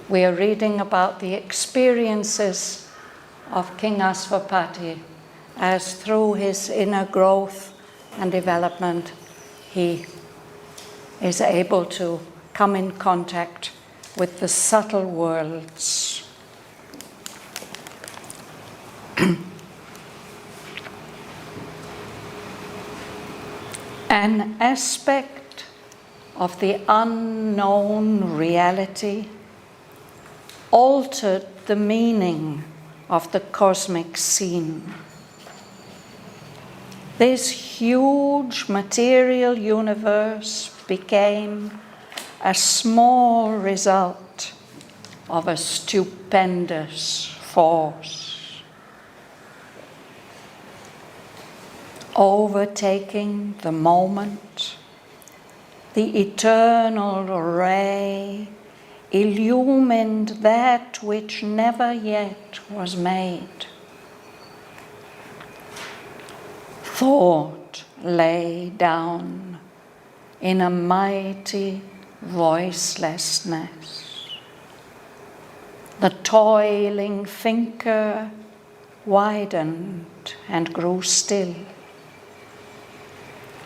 We are reading about the experiences of King Asvapati as through his inner growth and development he is able to come in contact with the subtle worlds. An aspect of the unknown reality altered the meaning of the cosmic scene. This huge material universe became a small result of a stupendous force, overtaking the moment. The eternal ray illumined that which never yet was made. Thought lay down in a mighty voicelessness. The toiling thinker widened and grew still.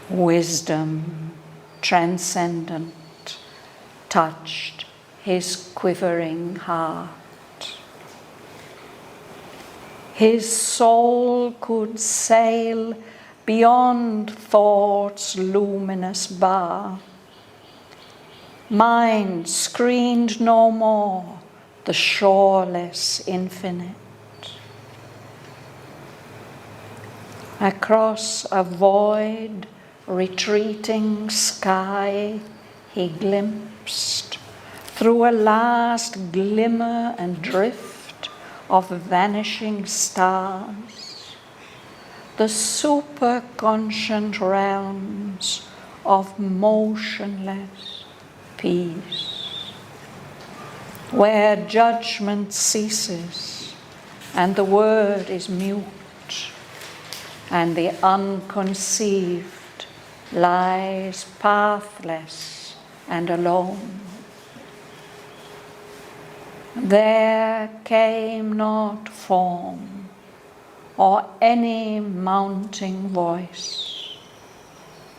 Wisdom transcendent touched his quivering heart. His soul could sail beyond thought's luminous bar. Mind screened no more the shoreless infinite. Across a void, retreating sky, he glimpsed through a last glimmer and drift of vanishing stars, the superconscient realms of motionless peace, where judgment ceases and the word is mute, and the unconceived lies pathless and alone. There came not form or any mounting voice.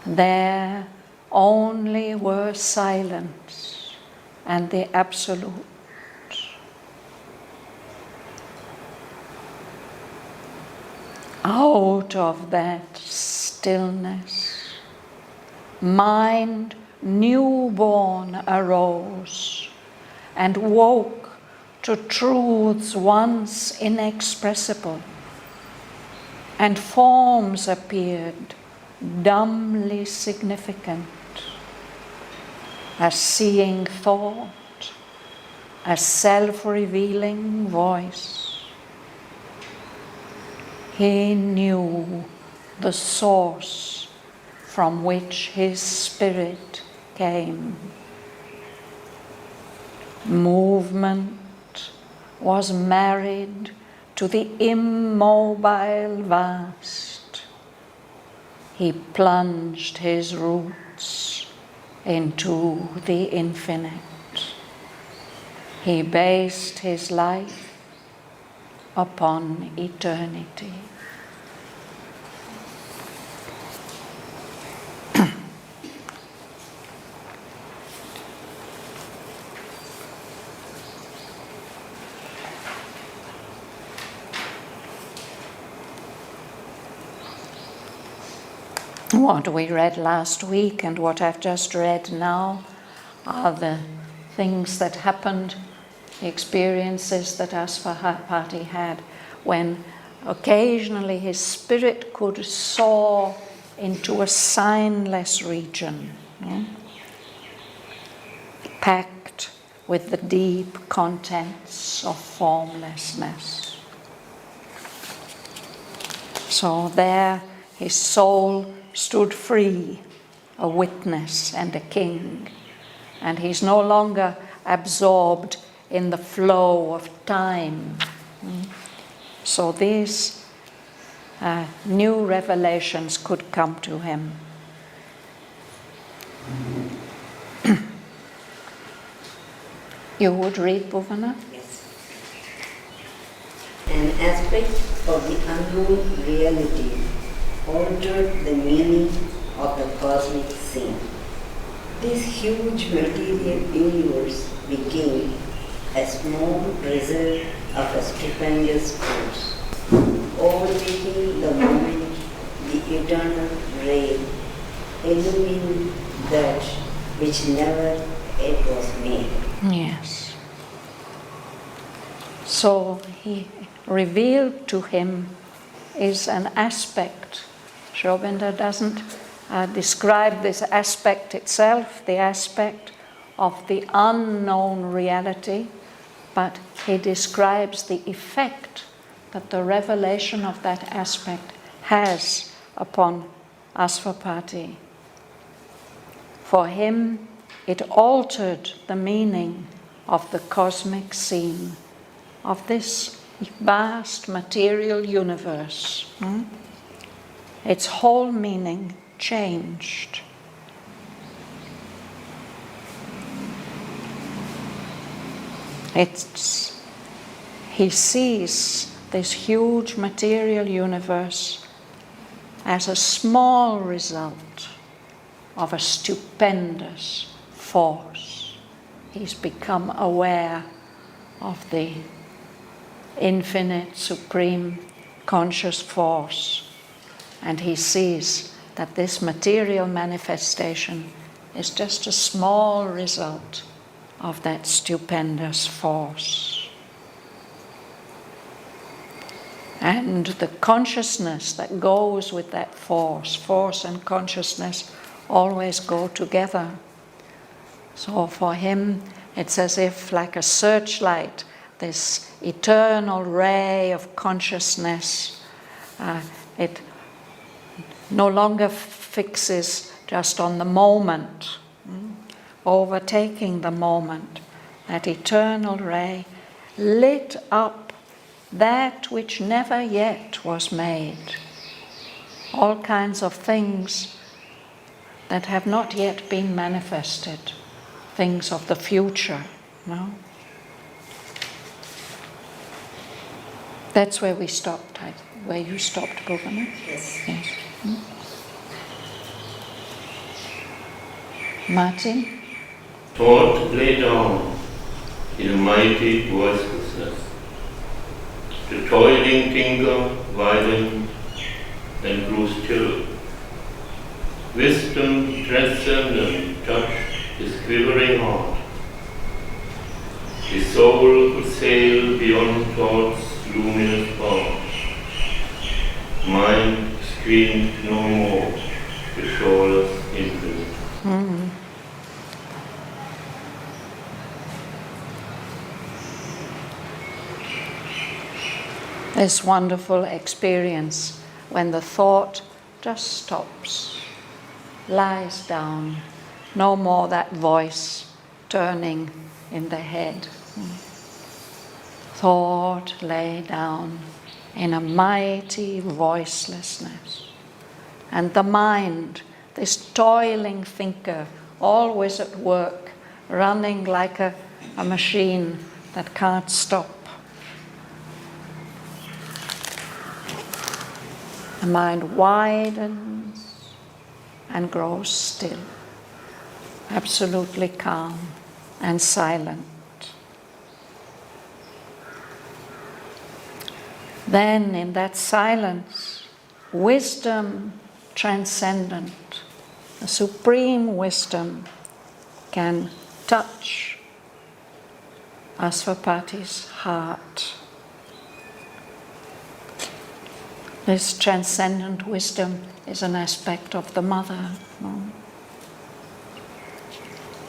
There only were silence and the absolute. Out of that stillness, mind newborn arose and woke to truths once inexpressible, and forms appeared dumbly significant, a seeing thought, a self-revealing voice. He knew the source from which his spirit came. Movement was married to the immobile vast. He plunged his roots into the infinite. He based his life upon eternity. What we read last week and what I've just read now are the things that happened, the experiences that Asvapati had when occasionally his spirit could soar into a signless region, packed with the deep contents of formlessness. So there his soul stood free, a witness and a king, and he's no longer absorbed in the flow of time. So these new revelations could come to him. You would read, Bhavana? Yes. An aspect of the unknown reality altered the meaning of the cosmic scene. This huge material universe became a small result of a stupendous force, overtaking the moment the eternal ray illumined that which never it was made. Yes. So he revealed to him is an aspect. Aurobindo doesn't describe this aspect itself, the aspect of the unknown reality, but he describes the effect that the revelation of that aspect has upon Asvapati. For him, it altered the meaning of the cosmic scene, of this vast material universe. Its whole meaning changed. He sees this huge material universe as a small result of a stupendous force. He's become aware of the infinite, supreme, conscious force, and he sees that this material manifestation is just a small result of that stupendous force. And the consciousness that goes with that force and consciousness always go together. So for him, it's as if like a searchlight, this eternal ray of consciousness, it no longer fixes just on the moment, overtaking the moment. That eternal ray lit up that which never yet was made. All kinds of things that have not yet been manifested, things of the future. No? That's where we stopped, where you stopped, Bhavana? Yes. Yes. Martin? Thought lay down in a mighty voicelessness. The toiling finger widened and grew still. Wisdom transcendent touched his quivering heart. His soul could sail beyond thought's luminous bound. Mind screamed no more the shoreless infinite. Mm. This wonderful experience when the thought just stops, lies down, no more that voice turning in the head. Thought lay down in a mighty voicelessness. And the mind, this toiling thinker, always at work, running like a machine that can't stop. The mind widens and grows still, absolutely calm and silent. Then in that silence, wisdom transcendent, the supreme wisdom, can touch Asvapati's heart. This transcendent wisdom is an aspect of the mother.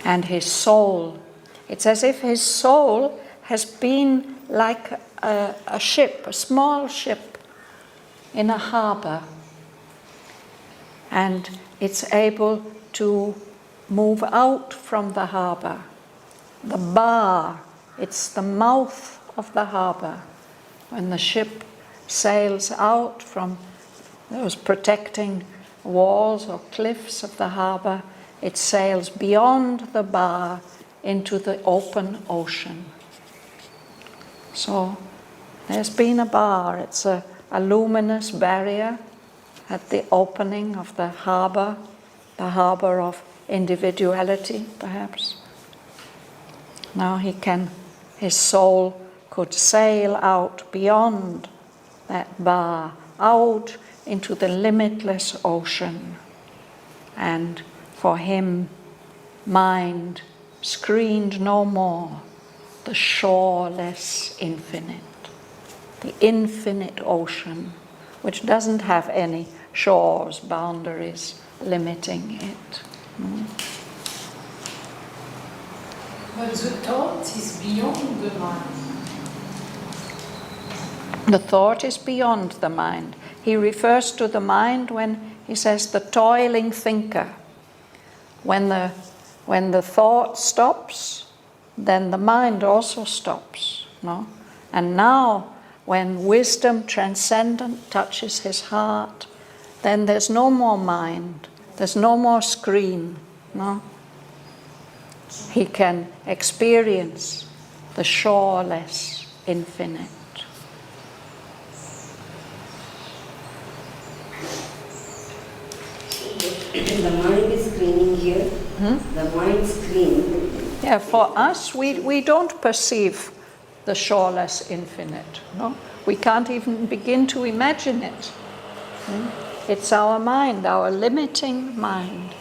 And his soul, it's as if his soul has been like a ship, a small ship in a harbor. And it's able to move out from the harbor. The bar, it's the mouth of the harbor. When the ship sails out from those protecting walls or cliffs of the harbor, it sails beyond the bar into the open ocean. So there's been a bar. It's a luminous barrier at the opening of the harbor of individuality, perhaps. Now his soul could sail out beyond that bar, out into the limitless ocean. And for him, mind screened no more the shoreless infinite, the infinite ocean, which doesn't have any shores, boundaries limiting it. But the thought is beyond the mind. The thought is beyond the mind. He refers to the mind when he says the toiling thinker. When the thought stops, then the mind also stops. No? And now, when wisdom transcendent touches his heart, then there's no more mind, there's no more screen. No? He can experience the shoreless infinite. The mind is screening here. The mind screen. Yeah, for us, we don't perceive the shoreless infinite. No? We can't even begin to imagine it. It's our mind, our limiting mind.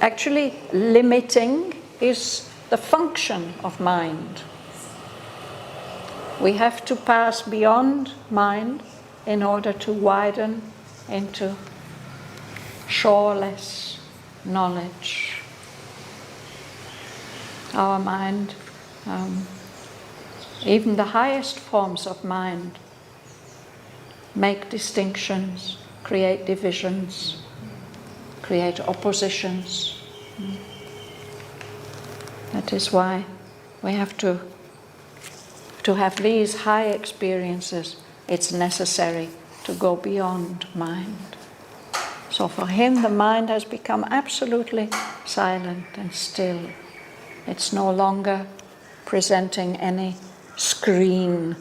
Actually, limiting is the function of mind. We have to pass beyond mind in order to widen into shoreless knowledge. Our mind, even the highest forms of mind, make distinctions, create divisions, create oppositions. That is why we have to have these high experiences. It's necessary to go beyond mind. So for him, the mind has become absolutely silent and still. It's no longer presenting any screen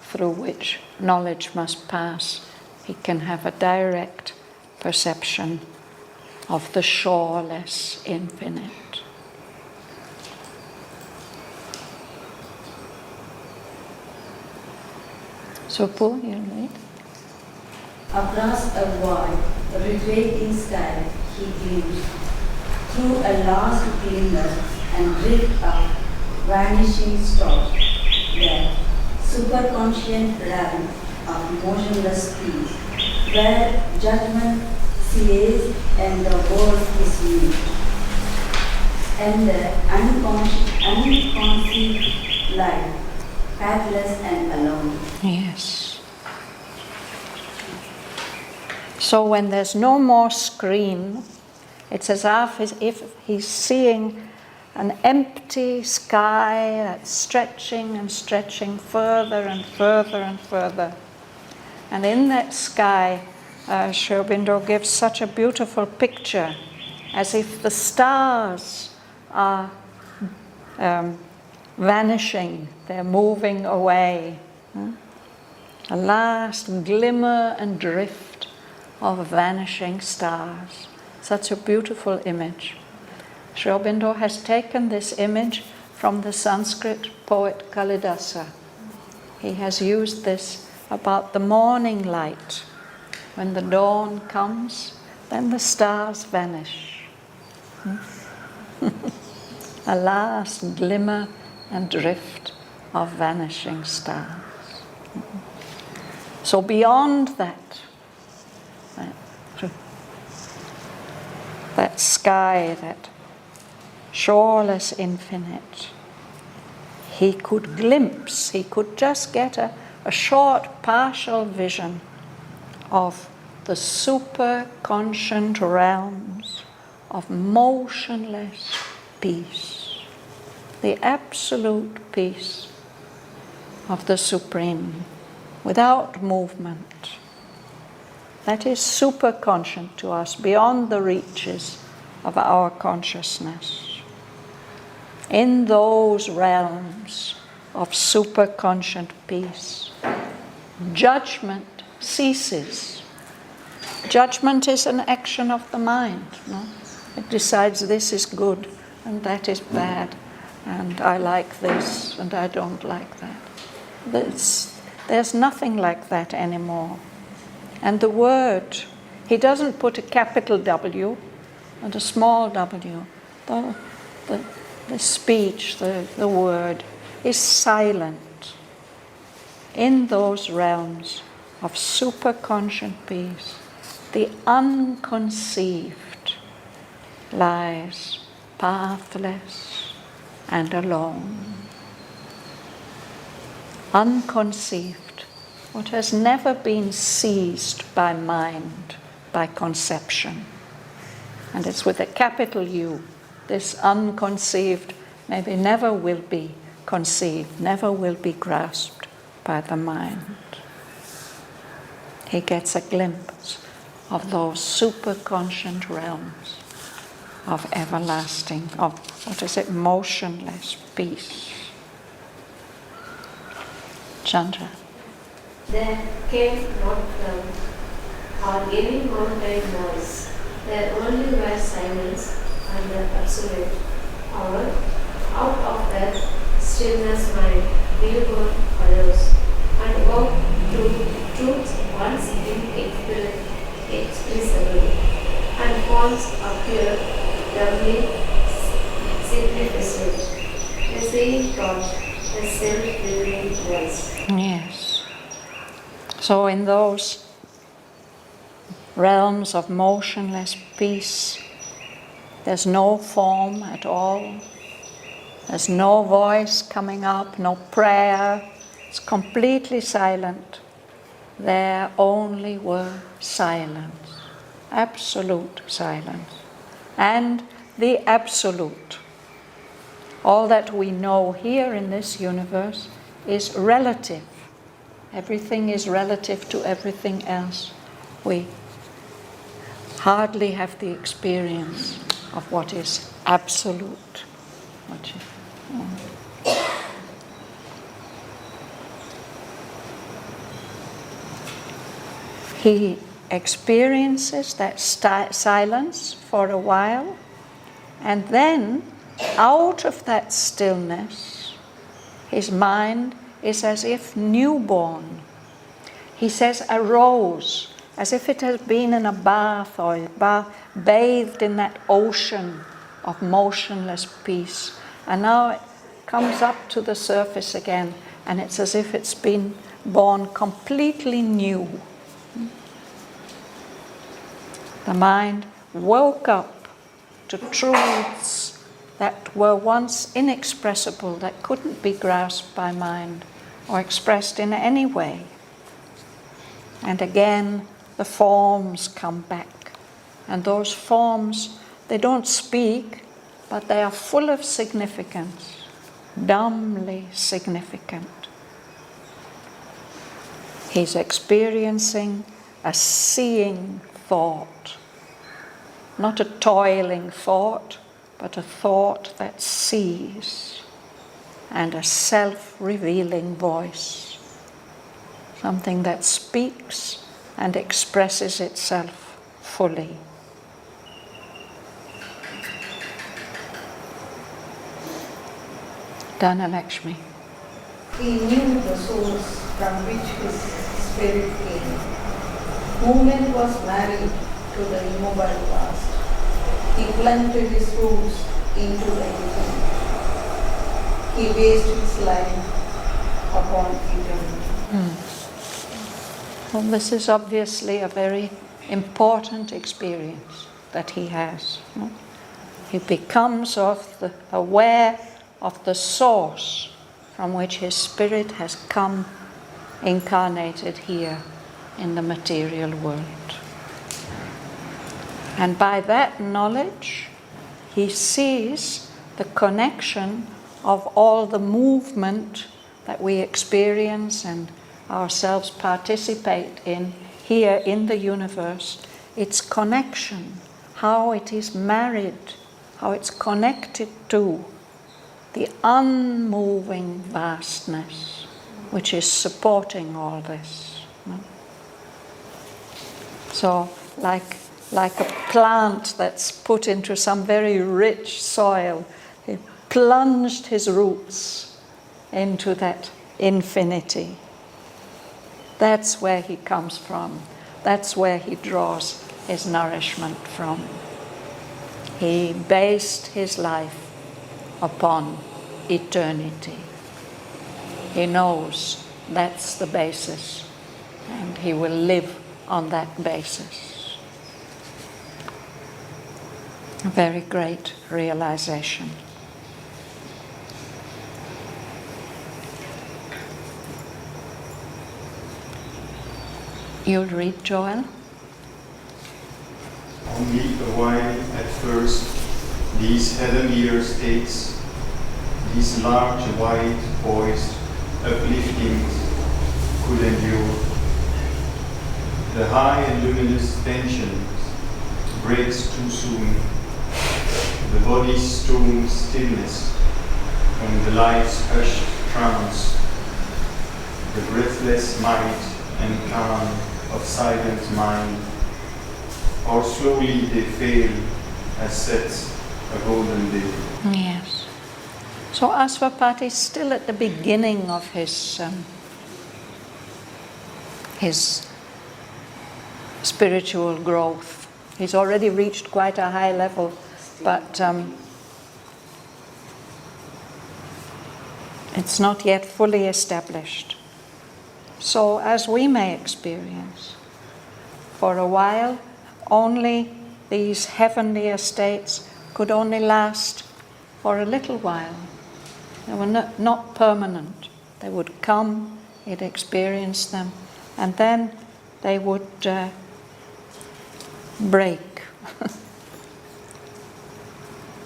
through which knowledge must pass. He can have a direct perception of the shoreless infinite. So, Pooh, you read? Across a wide, retreating sky he glimpsed, through a lost glimmer and drift of vanishing stars, that superconscient realm of motionless peace, where judgment ceases and the world is mute, and the unconceived life, pathless and alone. Yes. So when there's no more screen, it's as if he's seeing an empty sky that's stretching and stretching further and further and further. And in that sky, Aurobindo gives such a beautiful picture, as if the stars are vanishing, they're moving away. A last glimmer and drift of vanishing stars. Such a beautiful image. Aurobindo has taken this image from the Sanskrit poet Kalidasa. He has used this about the morning light. When the dawn comes, then the stars vanish. A last glimmer and drift of vanishing stars. So beyond that sky, that shoreless infinite, he could glimpse, he could just get a short partial vision of the superconscient realms of motionless peace, the absolute peace of the Supreme, without movement. That is superconscient to us, beyond the reaches of our consciousness. In those realms of superconscient peace, judgment ceases. Judgment is an action of the mind. No? It decides this is good and that is bad, and I like this and I don't like that. There's nothing like that anymore. And the word, he doesn't put a capital W and a small w. The speech, the word, is silent. In those realms of superconscient peace, the unconceived lies pathless and alone. Unconceived, what has never been seized by mind, by conception. And it's with a capital U. This unconceived maybe never will be conceived, never will be grasped by the mind. He gets a glimpse of those superconscient realms of everlasting, of, motionless peace. Chandra. There came not cloud or any mountain noise. There only were silence and the absolute. Or out of that stillness mind, billboard arose and walked through truths once inexpressible, and forms appeared doubly significant. The same thought, the self-revealing voice. Yes. So in those realms of motionless peace, there's no form at all. There's no voice coming up, no prayer. It's completely silent. There only were silence, absolute silence. And the absolute. All that we know here in this universe is relative. Everything is relative to everything else. We hardly have the experience of what is absolute. He experiences that silence for a while, and then out of that stillness, his mind is as if newborn. He says arose, as if it has been in a bath or bathed in that ocean of motionless peace. And now it comes up to the surface again, and it's as if it's been born completely new. The mind woke up to truths that were once inexpressible, that couldn't be grasped by mind or expressed in any way. And again, the forms come back. And those forms, they don't speak, but they are full of significance, dumbly significant. He's experiencing a seeing thought, not a toiling thought, but a thought that sees, and a self-revealing voice, something that speaks and expresses itself fully. Dhanalakshmi. He knew the source from which his spirit came. Movement was married to the immobile past. He planted his roots into the eternity. He based his life upon eternity. Well, this is obviously a very important experience that he has. He becomes aware of the source from which his spirit has come incarnated here in the material world. And by that knowledge, he sees the connection of all the movement that we experience and ourselves participate in here in the universe, its connection, how it is married, how it's connected to the unmoving vastness which is supporting all this. So like a plant that's put into some very rich soil, he plunged his roots into that infinity. That's where he comes from. That's where he draws his nourishment from. He based his life upon eternity. He knows that's the basis, and he will live on that basis. A very great realization. You'll read, Joel? Only a while at first, these heavenlier states, these large, wide, poised, upliftings could endure. The high and luminous tension breaks too soon. The body's stone stillness and the life's hushed trance, the breathless might and calm of silent mind, or slowly they fail as sets a golden day. Yes. So Aswapati is still at the beginning of his spiritual growth. He's already reached quite a high level, but it's not yet fully established. So as we may experience, for a while, only these heavenly estates could only last for a little while. They were not permanent. They would come, he'd experience them, and then they would break.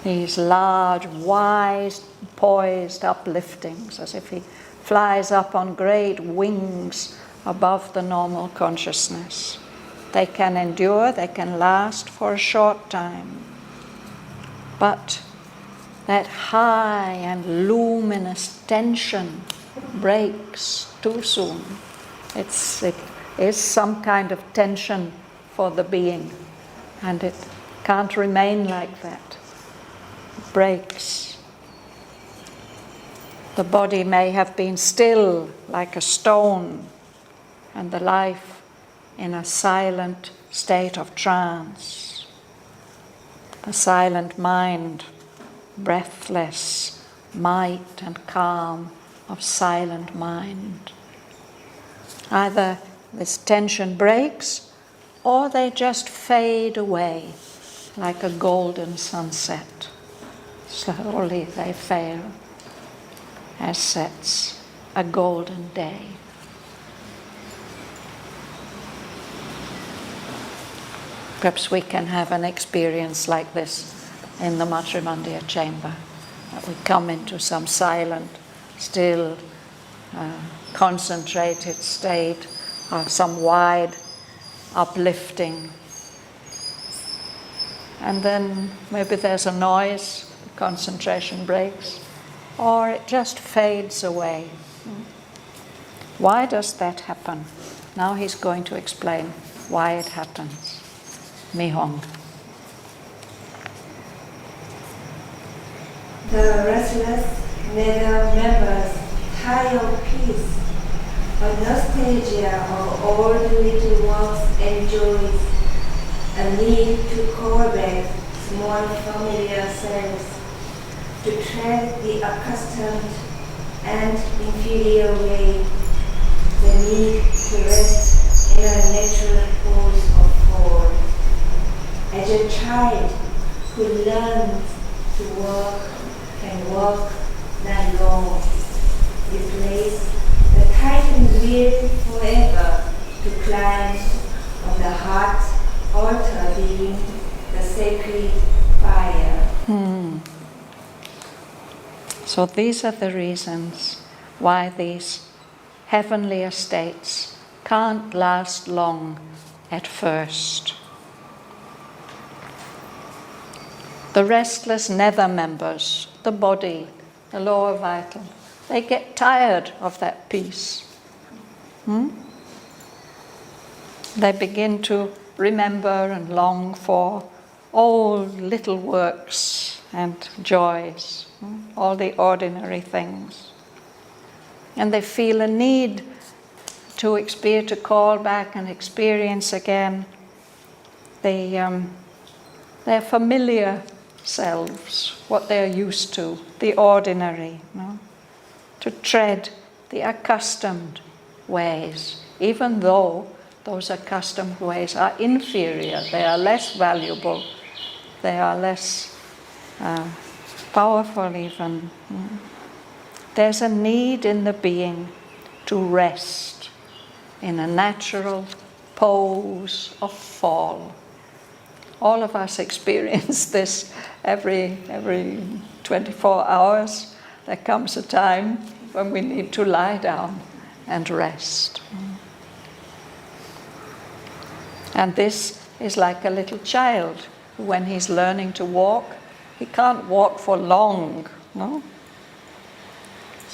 These large, wide, poised upliftings, as if he flies up on great wings above the normal consciousness. They can endure, they can last for a short time. But that high and luminous tension breaks too soon. It is some kind of tension for the being, and it can't remain like that. It breaks. The body may have been still like a stone, and the life in a silent state of trance. The silent mind, breathless might and calm of silent mind. Either this tension breaks, or they just fade away like a golden sunset. Slowly they fail as sets a golden day. Perhaps we can have an experience like this in the Matrimandiya chamber. That we come into some silent, still, concentrated state, or some wide uplifting. And then maybe there's a noise, the concentration breaks, or it just fades away. Why does that happen? Now he's going to explain why it happens. Mihong. The restless nether members tire of peace, but nostalgia of all the little walks and joys, a need to call back small familiar selves, to tread the accustomed and inferior way, the need to rest in a natural pose of fall. As a child who learns to walk can walk not long, replace the tightened will forever to climb on the heart altar being the sacred fire. So these are the reasons why these heavenly estates can't last long at first. The restless nether members, the body the lower vital, they get tired of that peace. They begin to remember and long for all little works and joys, all the ordinary things. And they feel a need to call back and experience again their familiar selves, what they're used to, the ordinary, to tread the accustomed ways, even though those accustomed ways are inferior, they are less valuable, they are less powerful even. There's a need in the being to rest in a natural pose of fall. All of us experience this every 24 hours. There comes a time when we need to lie down and rest. And this is like a little child who, when he's learning to walk, he can't walk for long, no?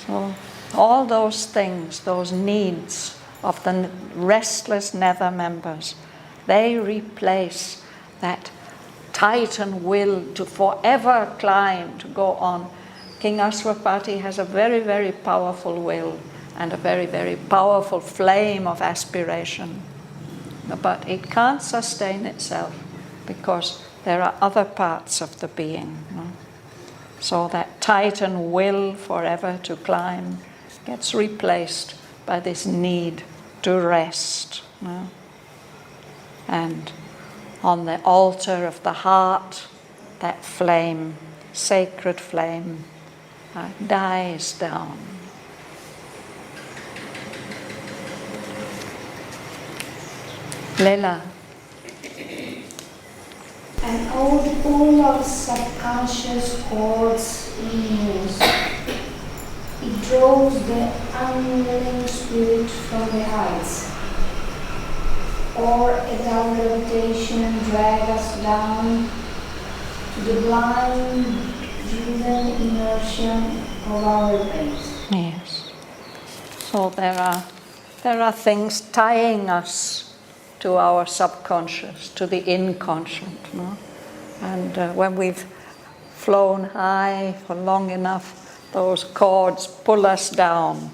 So all those things, those needs of the restless nether members, they replace that Titan will to forever climb, to go on. King Aswapati has a very, very powerful will and a very, very powerful flame of aspiration. But it can't sustain itself because there are other parts of the being. So that Titan will forever to climb gets replaced by this need to rest. And on the altar of the heart, that flame, sacred flame, dies down. Leela. An old pool of subconscious chords renews. It draws the unwilling spirit from the heights, or as our gravitation drag us down to the blind, driven inertia of our base. Yes. So there are things tying us to our subconscious, to the inconscient. And when we've flown high for long enough, those cords pull us down.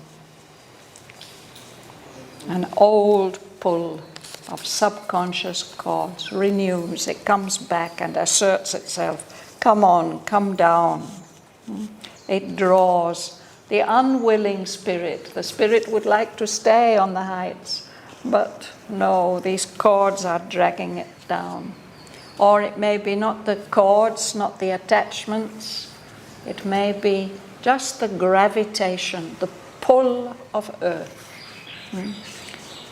An old pull of subconscious cords renews, it comes back and asserts itself. Come on, come down. It draws the unwilling spirit. The spirit would like to stay on the heights, but no, these cords are dragging it down. Or it may be not the cords, not the attachments. It may be just the gravitation, the pull of earth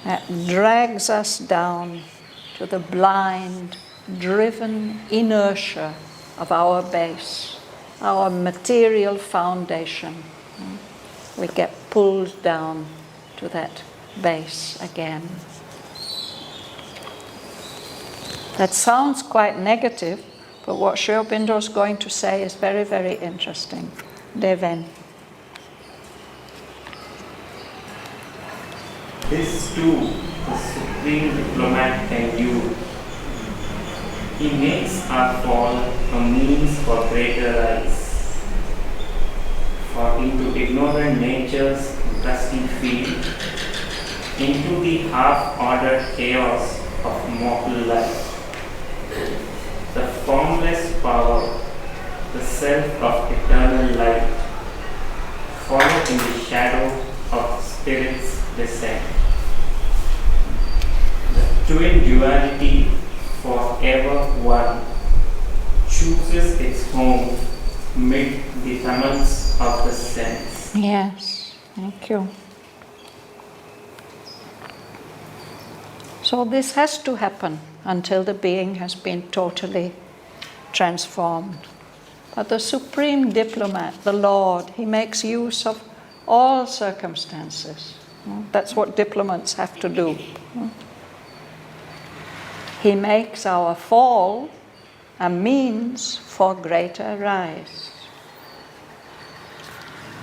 that drags us down to the blind, driven inertia of our base, our material foundation. We get pulled down to that base again. That sounds quite negative, but what Aurobindo is going to say is very, very interesting. Deven. This too, the supreme diplomat can do. He makes our fall a means for greater rise. For into ignorant nature's dusty field, into the half-ordered chaos of mortal life, the formless power, the self of eternal light, follow in the shadow of spirit's descent. The twin duality, forever one, chooses its home mid the tumults of the sense. Yes, thank you. So this has to happen until the being has been totally transformed. But the supreme diplomat, the Lord, he makes use of all circumstances. That's what diplomats have to do. He makes our fall a means for greater rise.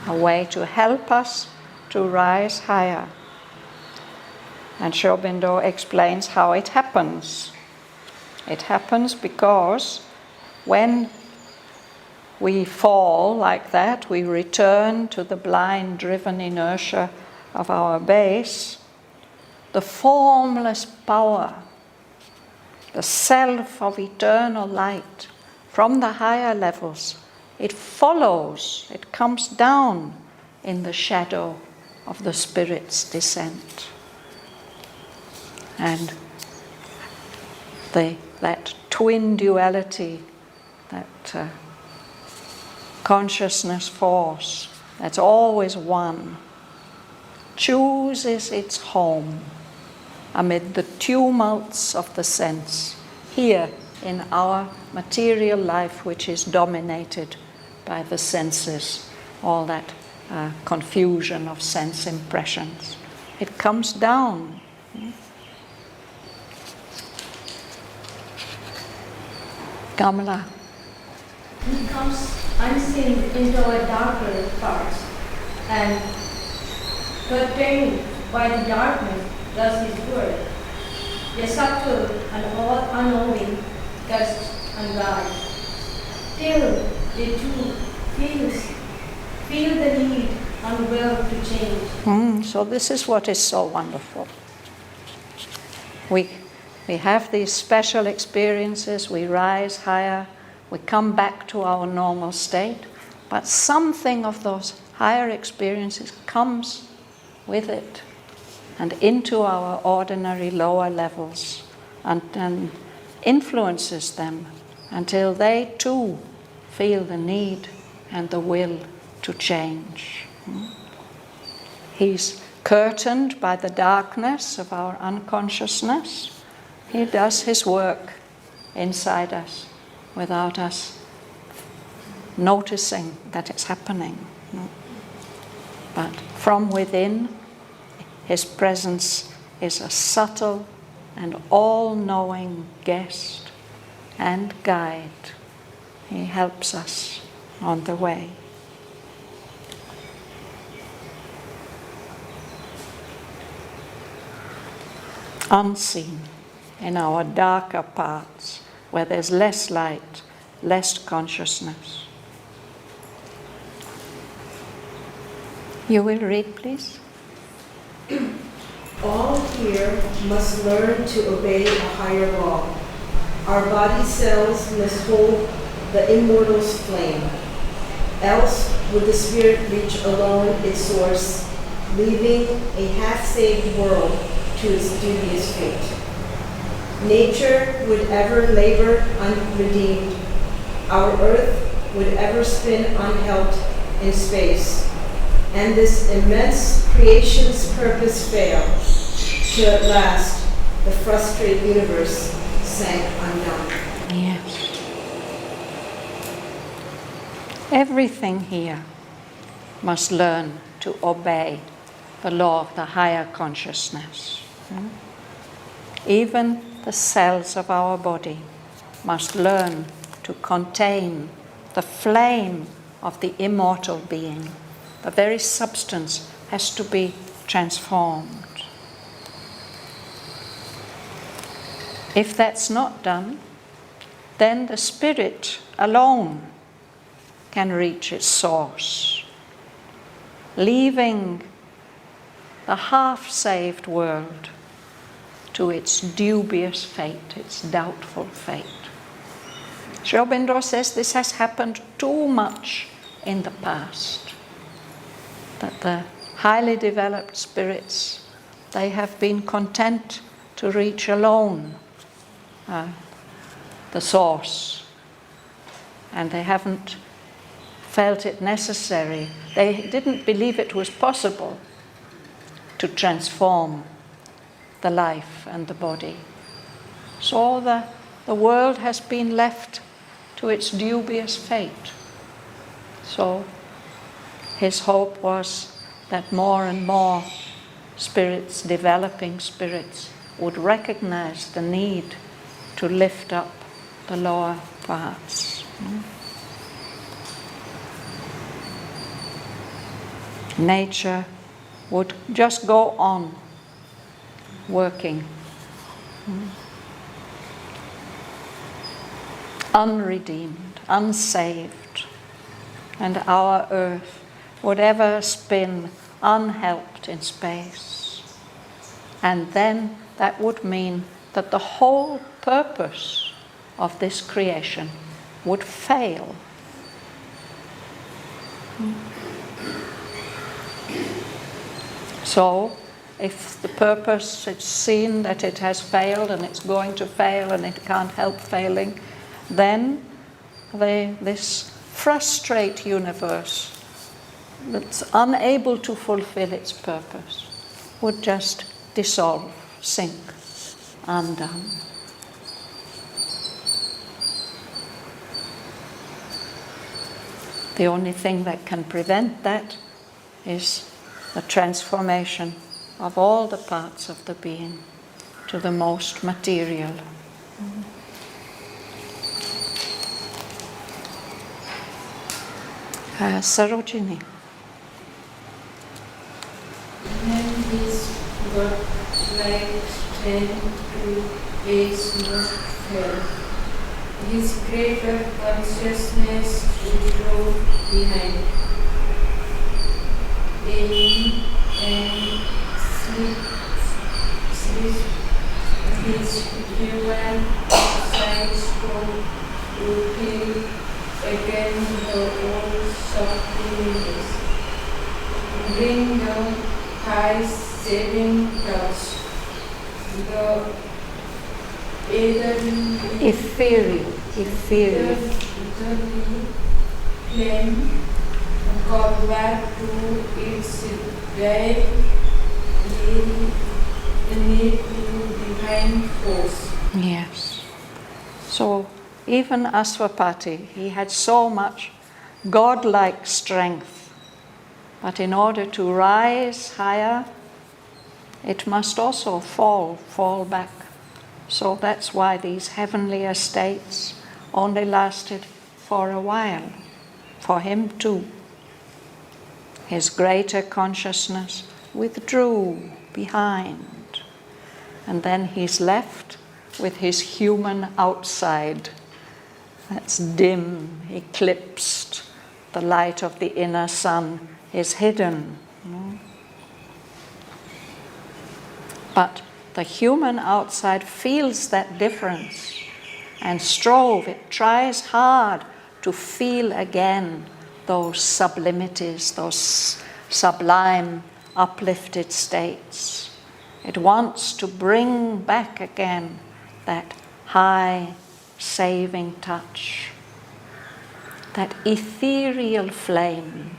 a way to help us to rise higher. And Aurobindo explains how it happens. It happens because when we fall like that, we return to the blind, driven inertia of our base. The formless power, the self of eternal light from the higher levels, it follows, it comes down in the shadow of the Spirit's descent. And that twin duality, that consciousness force that's always one, chooses its home amid the tumults of the sense, here in our material life, which is dominated by the senses, all that confusion of sense impressions. It comes down. Kamala. He comes unseen into our darker parts, and curtained by the darkness does his work. A subtle and all unknowing guest and guide, till they too feel the need and will to change. So this is what is so wonderful. We have these special experiences, we rise higher, we come back to our normal state, but something of those higher experiences comes with it and into our ordinary lower levels and influences them until they too feel the need and the will to change. He's curtained by the darkness of our unconsciousness. He does his work inside us without us noticing that it's happening. But from within, his presence is a subtle and all-knowing guest and guide. He helps us on the way. Unseen in our darker parts, where there's less light, less consciousness. You will read, please. All here must learn to obey a higher law. Our body cells must hold the immortal's flame. Else would the spirit reach alone its source, leaving a half-saved world to its dubious fate. Nature would ever labor unredeemed. Our earth would ever spin unhelped in space. And this immense creation's purpose fail, till at last the frustrate universe sank undone. Yes. Everything here must learn to obey the law of the higher consciousness. Even the cells of our body must learn to contain the flame of the immortal being. The very substance has to be transformed. If that's not done, then the spirit alone can reach its source, leaving the half-saved world to its dubious fate, its doubtful fate. Aurobindo says this has happened too much in the past, that the highly developed spirits, they have been content to reach alone the source, and they haven't felt it necessary. They didn't believe it was possible to transform the life and the body. So the world has been left to its dubious fate. So his hope was that more and more spirits, developing spirits, would recognize the need to lift up the lower parts. nature would just go on working. Unredeemed, unsaved, and our earth would ever spin unhelped in space. And then that would mean that the whole purpose of this creation would fail. So, if the purpose, it's seen that it has failed and it's going to fail and it can't help failing, then this frustrate universe that's unable to fulfill its purpose would just dissolve, sink, undone. The only thing that can prevent that is the transformation of all the parts of the being to the most material. Sarojini. When this God-like strength to age not fell, his greater consciousness drove behind. Aiming and sleep his human side strove to heal again the old softness. Bring down high saving touch. The Ethereal. Flame got back to its right need to divine force. Yes. So even Aswapati, he had so much godlike strength, but in order to rise higher, it must also fall back. So that's why these heavenly estates only lasted for a while, for him too. His greater consciousness withdrew behind, and then he's left with his human outside that's dim, eclipsed. The light of the inner sun is hidden. But the human outside feels that difference and it tries hard to feel again those sublimities, those sublime, uplifted states. It wants to bring back again that high, saving touch, that ethereal flame.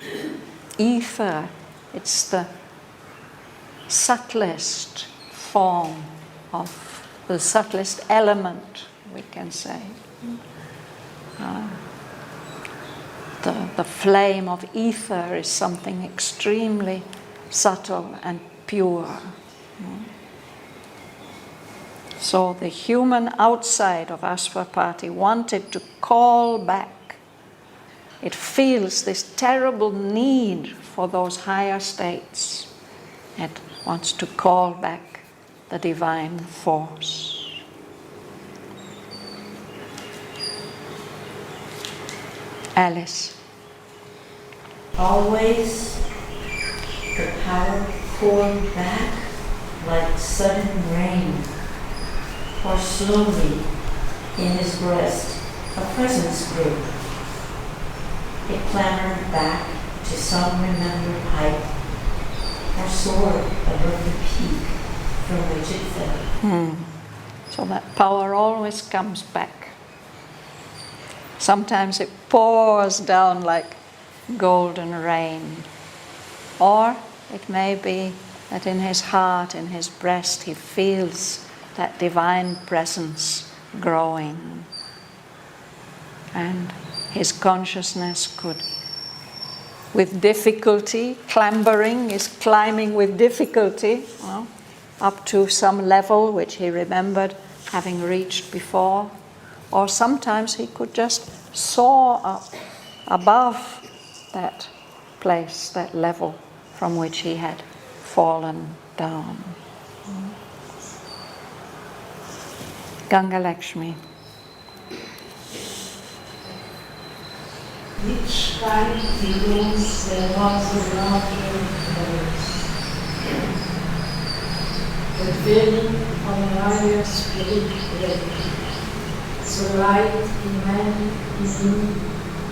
Ether, it's the subtlest form of the subtlest element, we can say. The flame of ether is something extremely subtle and pure. So the human outside of Aswapati wanted to call back. It feels this terrible need for those higher states. It wants to call back the divine force. Alice. Always the power poured back like sudden rain, or slowly in his breast a presence grew. It clambered back to some remembered height, or soared above the peak from which it fell. So that power always comes back. Sometimes it pours down like golden rain. Or it may be that in his heart, in his breast, he feels that divine presence growing. And his consciousness could, with difficulty, is climbing with difficulty, up to some level which he remembered having reached before. Or sometimes he could just soar up above that place, that level, from which he had fallen down. Ganga Lakshmi. Each time he rose, there was a larger voice. The feeling of an higher spirit ready. So light demanded within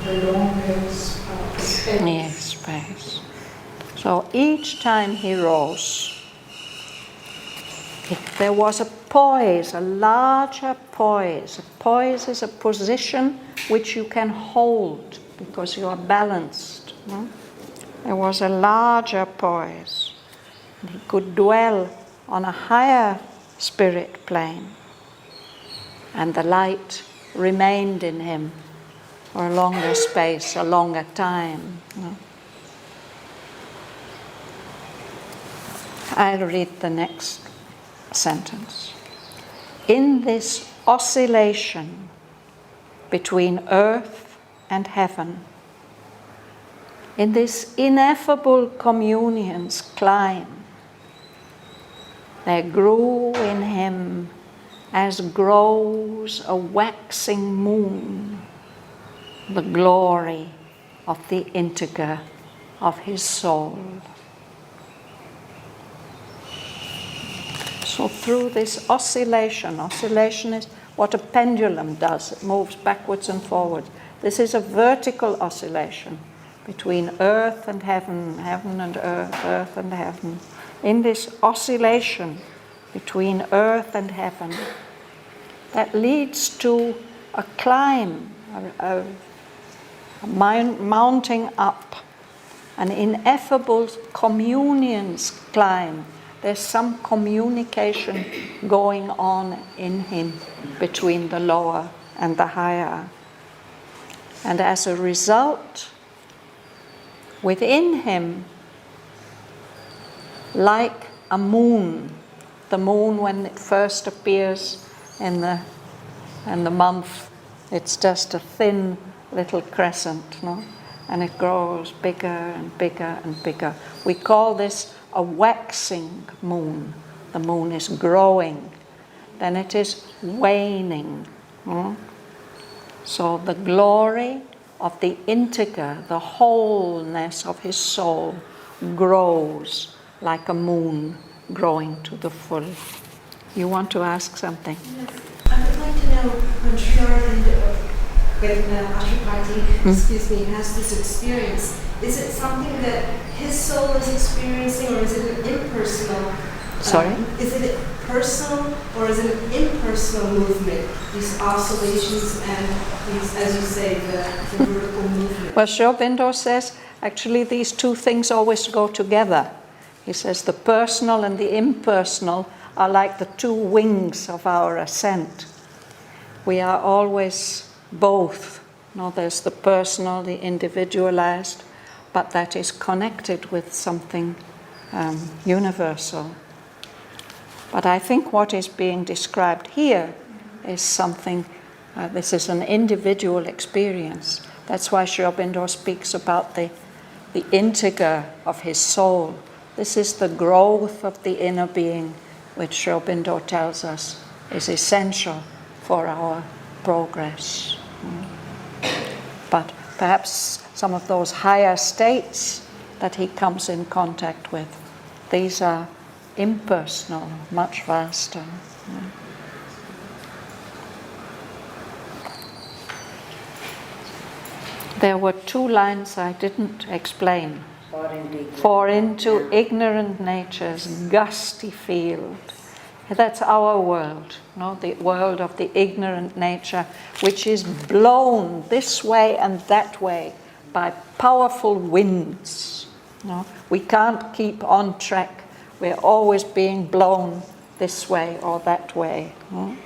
the longer space. Yes, space. So each time he rose, there was a poise, a larger poise. A poise is a position which you can hold because you are balanced. No? There was a larger poise. And he could dwell on a higher spirit plane. And the light remained in him for a longer space, a longer time. No? I'll read the next sentence. In this oscillation between earth and heaven, in this ineffable communion's climb, there grew in him, as grows a waxing moon, the glory of the integer of his soul. So through this oscillation is what a pendulum does. It moves backwards and forwards. This is a vertical oscillation between earth and heaven, heaven and earth and heaven. In this oscillation between earth and heaven, that leads to a climb, a mounting up, an ineffable communion's climb. There's some communication going on in him between the lower and the higher. And as a result, within him, like a moon, the moon when it first appears in the month, it's just a thin little crescent, no? And it grows bigger and bigger and bigger. We call this a waxing moon. The moon is growing, then it is waning. So the glory of the integer, the wholeness of his soul, grows like a moon growing to the full. You want to ask something? Yes. I would like to know when Aurobindo, when Ashapati, has this experience, is it something that his soul is experiencing, or is it an impersonal? Sorry? Is it personal, or is it an impersonal movement? These oscillations and these, as you say, the vertical movement. Well, Aurobindo says actually these two things always go together. He says the personal and the impersonal are like the two wings of our ascent. We are always both. No, there's the personal, the individualized, but that is connected with something universal. But I think what is being described here is something, this is an individual experience. That's why Aurobindo speaks about the integer of his soul. This is the growth of the inner being, which Aurobindo tells us is essential for our progress. But perhaps some of those higher states that he comes in contact with, these are impersonal, much vaster. There were two lines I didn't explain. For into ignorant nature's gusty field. That's our world, no? The world of the ignorant nature, which is blown this way and that way by powerful winds. No? We can't keep on track. We're always being blown this way or that way. No?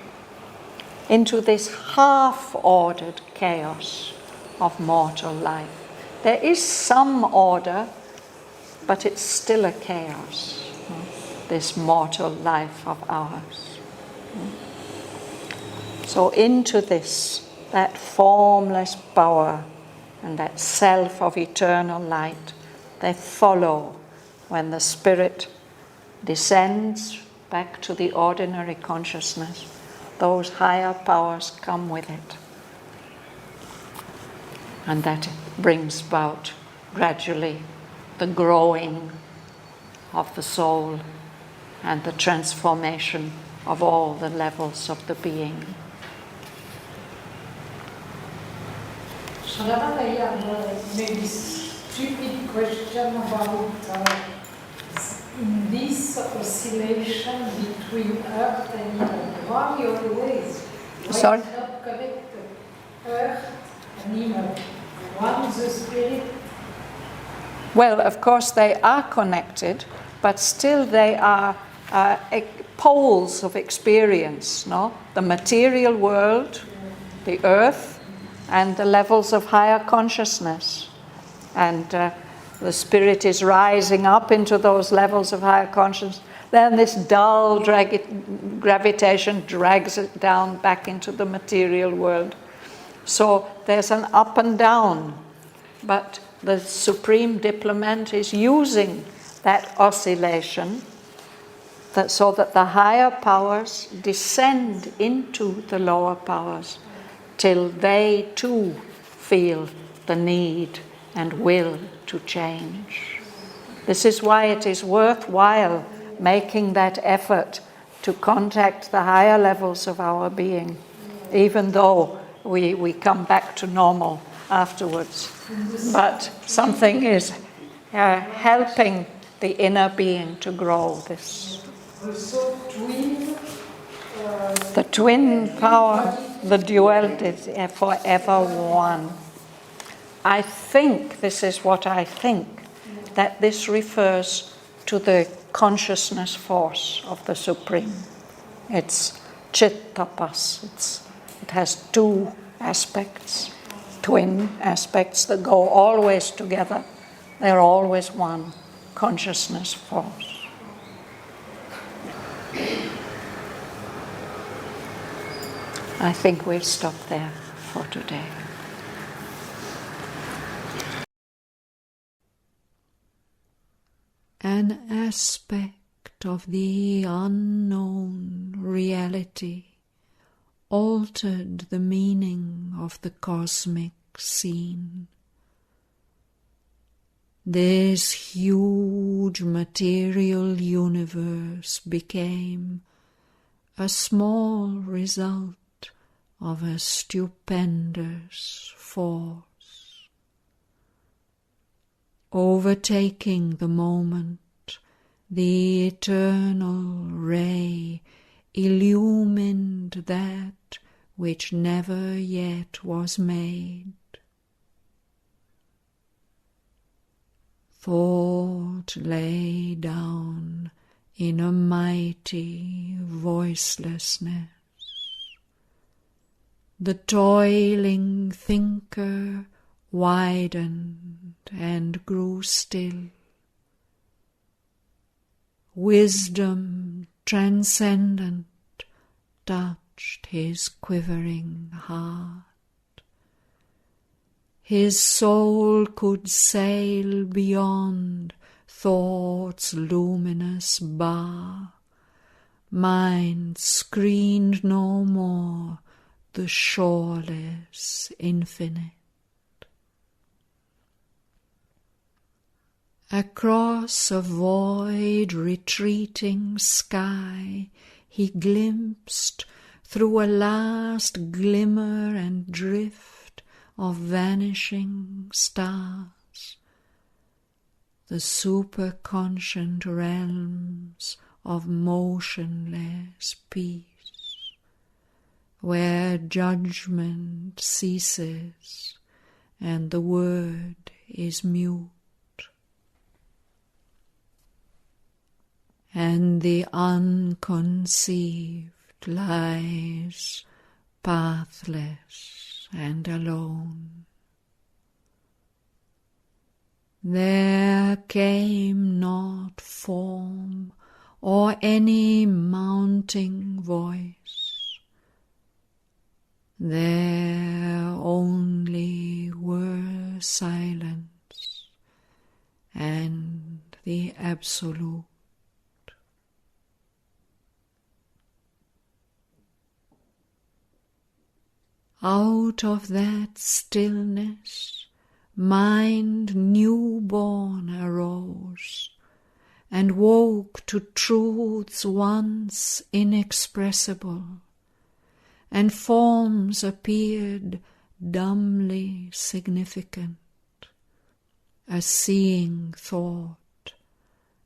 Into this half-ordered chaos of mortal life. There is some order, but it's still a chaos. This mortal life of ours. So into this, that formless power and that self of eternal light, they follow when the spirit descends back to the ordinary consciousness, those higher powers come with it. And that brings about gradually the growing of the soul and the transformation of all the levels of the being. Shraddhavan, I have a maybe stupid question about in this oscillation between earth and Himmel. Why always? Why Sorry? it's not connected? Earth and Himmel. One the spirit. Well, of course, they are connected, but still they are poles of experience, no? The material world, the earth, and the levels of higher consciousness. And the spirit is rising up into those levels of higher consciousness. Then this dull gravitation drags it down back into the material world. So there's an up and down, but the Supreme Diplomat is using that oscillation so that the higher powers descend into the lower powers till they too feel the need and will to change. This is why it is worthwhile making that effort to contact the higher levels of our being, even though we come back to normal afterwards. But something is helping the inner being to grow this. Also, The twin power, the duality is forever one. I think, this is what I think, that this refers to the consciousness force of the Supreme. It's chittapas. It has two aspects, twin aspects that go always together. They're always one consciousness force. I think we'll stop there for today. An aspect of the unknown reality altered the meaning of the cosmic scene. This huge material universe became a small result of a stupendous force. Overtaking the moment, the eternal ray illumined that which never yet was made. Thought lay down in a mighty voicelessness. The toiling thinker widened and grew still. Wisdom transcendent touched his quivering heart. His soul could sail beyond thought's luminous bar. Mind screened no more the shoreless infinite. Across a void retreating sky he glimpsed through a last glimmer and drift of vanishing stars, the superconscient realms of motionless peace, where judgment ceases and the word is mute, and the unconceived lies pathless and alone. There came not form or any mounting voice. There only were silence and the Absolute. Out of that stillness, mind newborn arose, and woke to truths once inexpressible, and forms appeared dumbly significant, a seeing thought,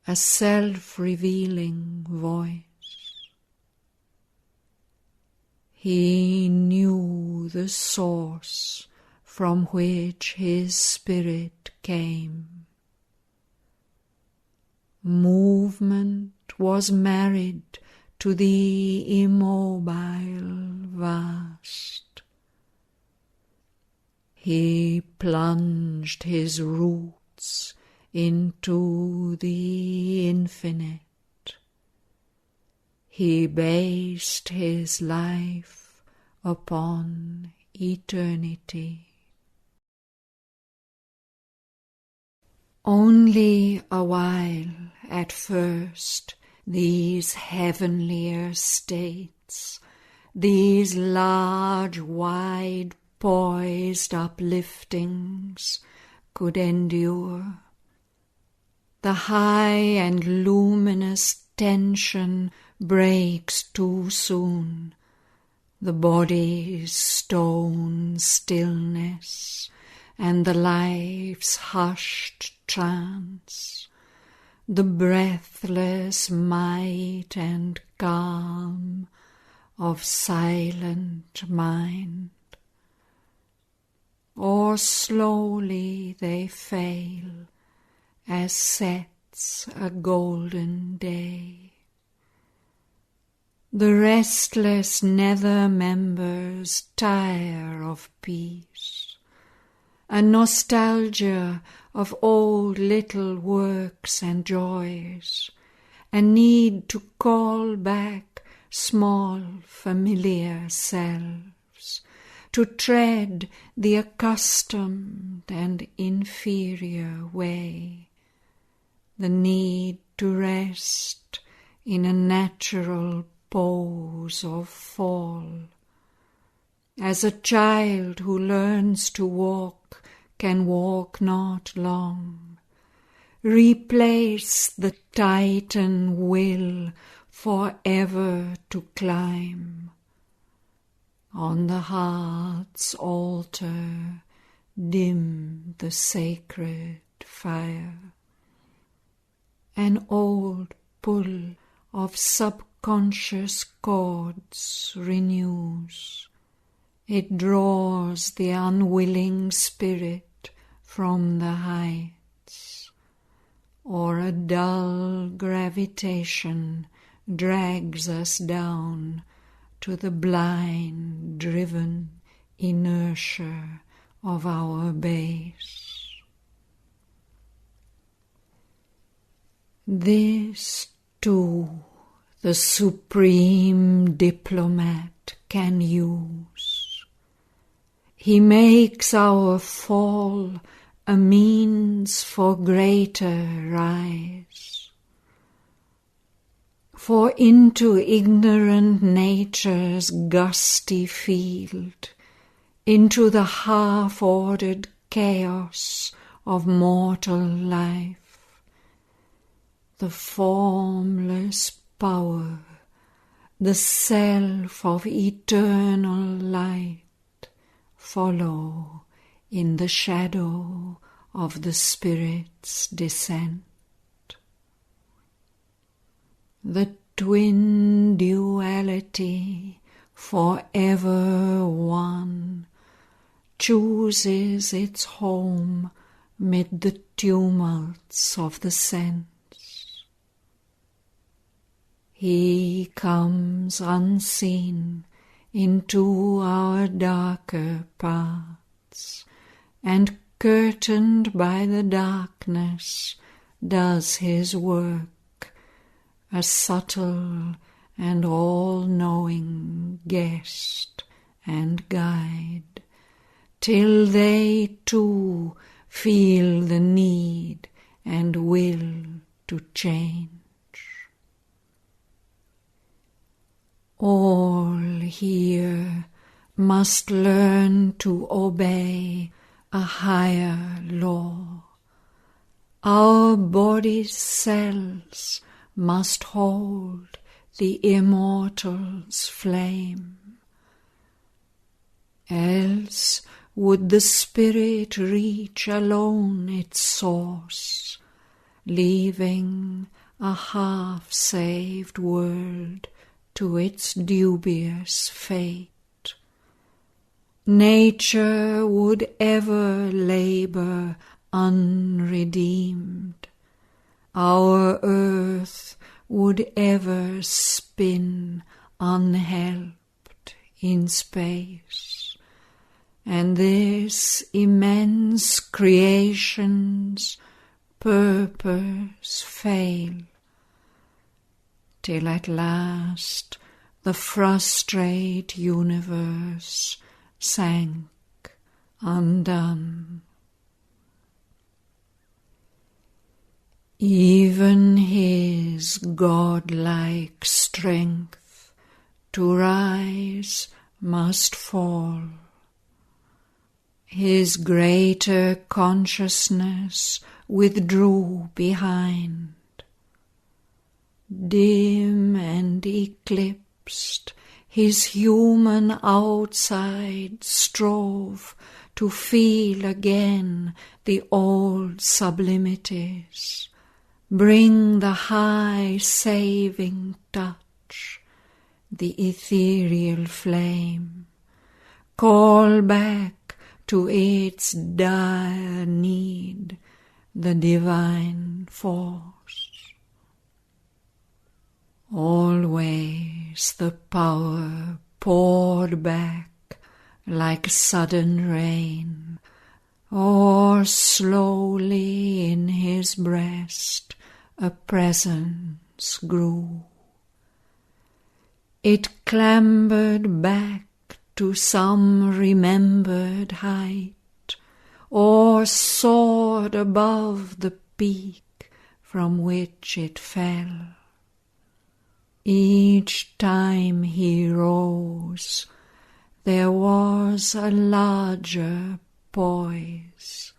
a self-revealing voice. He knew the source from which his spirit came. Movement was married to the immobile vast. He plunged his roots into the infinite. He based his life upon eternity. Only a while at first these heavenlier states, these large, wide, poised upliftings could endure. The high and luminous tension breaks too soon, the body's stone stillness and the life's hushed trance, the breathless might and calm of silent mind. Or slowly they fail as sets a golden day. The restless nether members tire of peace, a nostalgia of old little works and joys, a need to call back small familiar selves, to tread the accustomed and inferior way, the need to rest in a natural pose of fall. As a child who learns to walk can walk not long, replace the Titan will forever to climb. On the heart's altar dim the sacred fire. An old pull of subconscious chords renews. It draws the unwilling spirit from the heights, or a dull gravitation drags us down to the blind, driven inertia of our base. This, too, the supreme diplomat can use. He makes our fall a means for greater rise. For into ignorant nature's gusty field, into the half-ordered chaos of mortal life, the formless power, the self of eternal light, follow in the shadow of the Spirit's descent. The twin duality, forever one, chooses its home mid the tumults of the sense. He comes unseen into our darker paths, and curtained by the darkness does his work, a subtle and all-knowing guest and guide, till they too feel the need and will to change. All here must learn to obey a higher law. Our body's cells must hold the immortal's flame. Else would the spirit reach alone its source, leaving a half-saved world to its dubious fate. Nature would ever labor unredeemed. Our earth would ever spin unhelped in space, and this immense creation's purpose fail, till at last the frustrate universe sank undone. Even his godlike strength to rise must fall. His greater consciousness withdrew behind. Dim and eclipsed, his human outside strove to feel again the old sublimities, bring the high saving touch, the ethereal flame, call back to its dire need the divine force. Always the power poured back like sudden rain, or slowly in his breast a presence grew. It clambered back to some remembered height, or soared above the peak from which it fell. Each time he rose, there was a larger poise,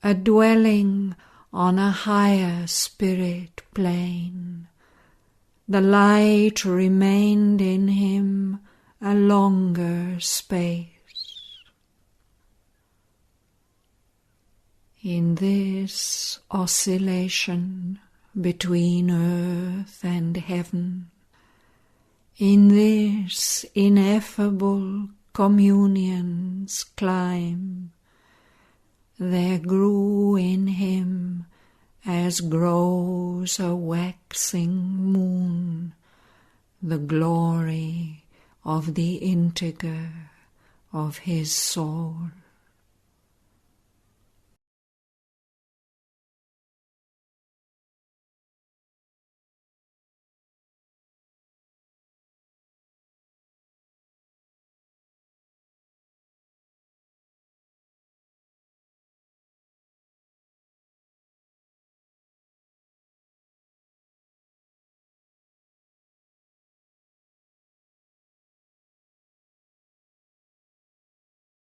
a dwelling on a higher spirit plane. The light remained in him a longer space. In this oscillation between earth and heaven, in this ineffable communion's climb, there grew in him, as grows a waxing moon, the glory of the integer of his soul.